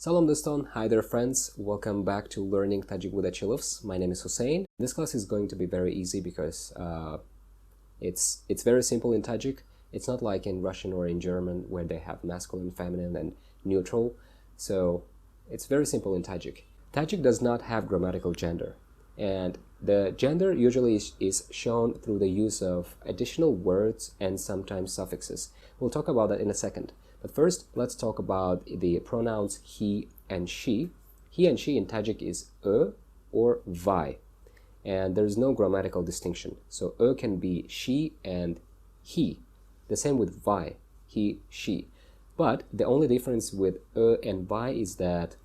Salam doston, hi there friends, welcome back to Learning Tajik with Achilovs. My name is Hussein. This class is going to be very easy because it's very simple in Tajik. It's not like in Russian or in German where they have masculine, feminine and neutral. So it's very simple in Tajik. Tajik does not have grammatical gender, and the gender usually is shown through the use of additional words and sometimes suffixes. We'll talk about that in a second. But first, let's talk about the pronouns he and she. He and she in Tajik is or vai, and there's no grammatical distinction. So can be she and he. The same with vai, he, she. But the only difference with and vai is that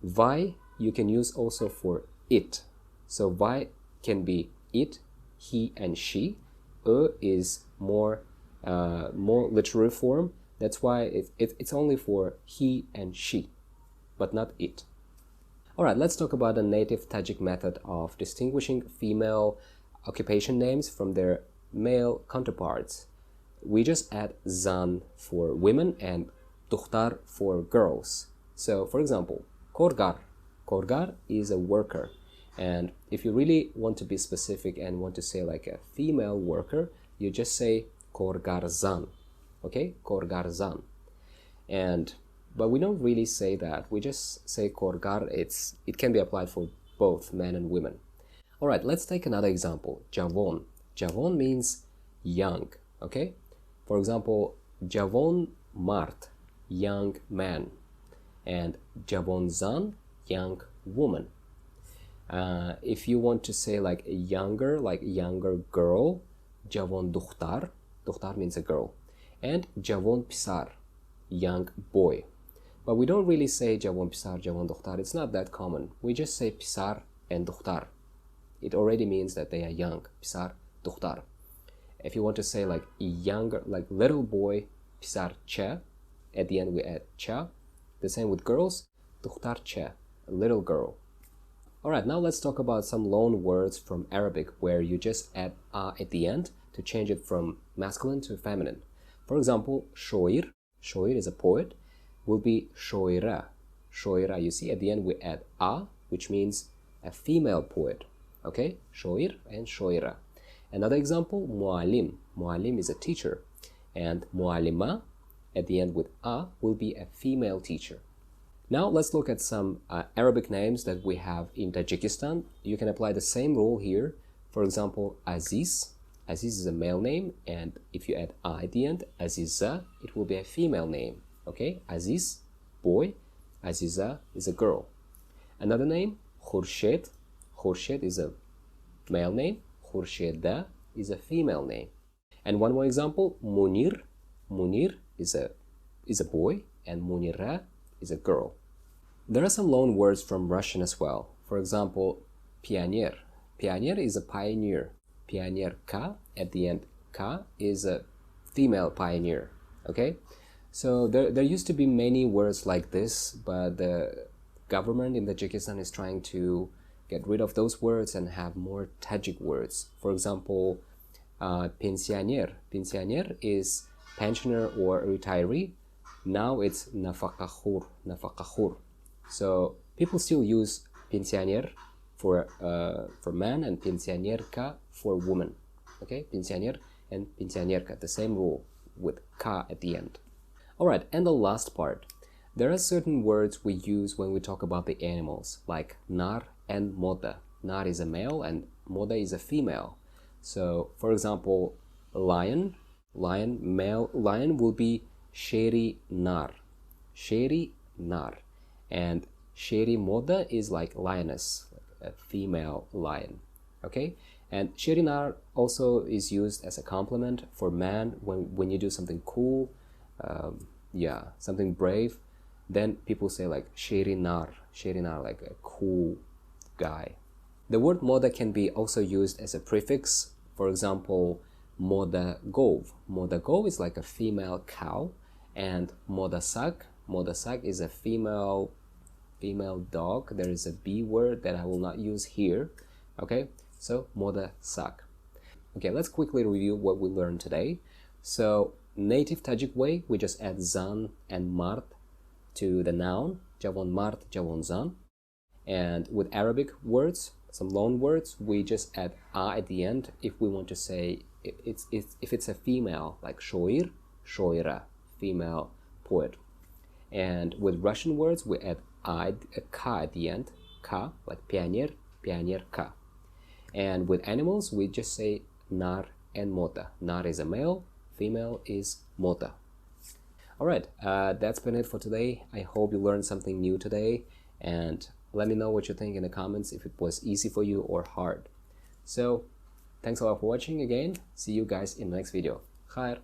vai you can use also for it. So vai can be it, he and she. Is more literary form. That's why it's only for he and she, but not it. Alright, let's talk about the native Tajik method of distinguishing female occupation names from their male counterparts. We just add zan for women and dukhtar for girls. So, for example, korgar. Korgar is a worker. And if you really want to be specific and want to say like a female worker, you just say korgarzan. Okay, korgarzan. But we don't really say that. We just say korgar. It can be applied for both men and women. All right, let's take another example. Javon. Javon means young. Okay, for example, javon mart, young man, and javon zan, young woman. If you want to say like younger girl, javon dukhtar. Dukhtar means a girl. And javon pisar, young boy. But we don't really say javon pisar, javon dukhtar. It's not that common. We just say pisar and dukhtar. It already means that they are young. Pisar, dukhtar. If you want to say like younger, like little boy, pisar cha. At the end we add cha. The same with girls, dukhtar cha, a little girl. Alright, now let's talk about some loan words from Arabic where you just add a at the end to change it from masculine to feminine. For example, shoir is a poet, will be shoira. Shoira, you see at the end we add a, which means a female poet. Okay, shoir and shoira. Another example, mualim. Mualim is a teacher, and mualima at the end with a will be a female teacher. Now let's look at some Arabic names that we have in Tajikistan. You can apply the same rule here. For example, Aziz. Aziz is a male name, and if you add a at the end, Aziza, it will be a female name. Okay, Aziz, boy, Aziza is a girl. Another name, Khurshid. Khurshid is a male name, Khurshida is a female name. And one more example, Munir. Munir is a boy, and Munira is a girl. There are some loan words from Russian as well. For example, pioneer. Pioneer is a pioneer. Pioneer ka, at the end ka is a female pioneer. Okay, so there used to be many words like this, but the government in Tajikistan is trying to get rid of those words and have more Tajik words. For example, pensioner. Pensioner is pensioner or retiree. Now it's nafaqahur. Nafaqahur. So people still use pensioner for man and pensionerka for woman. Okay, pensioner and pensionerka, the same rule with ka at the end. Alright, and the last part. There are certain words we use when we talk about the animals, like Nar and Moda. Nar is a male and Moda is a female. So, for example, lion, male lion will be Sheri Nar. Sheri Nar. And Sheri Moda is like lioness, a female lion. Okay, and Sherinar also is used as a compliment for man when you do something cool, something brave. Then people say like Sherinar, like a cool guy. The word moda can be also used as a prefix. For example, modagov. Modagov is like a female cow, and modasak is a female dog. There is a B word that I will not use here. Okay, so modasak. Okay, let's quickly review what we learned today. So native Tajik way, we just add zan and mart to the noun. javon mart, javon zan. And with Arabic words, some loan words, we just add a at the end if we want to say if it's a female, like shoir, shoira, female poet. And with Russian words, we add a ka at the end, ka, like pioneer, pioneer ka. And with animals, we just say Nar and Moda. Nar is a male, female is Moda. Alright, that's been it for today. I hope you learned something new today, and let me know what you think in the comments, if it was easy for you or hard. So, thanks a lot for watching again. See you guys in the next video. Khair.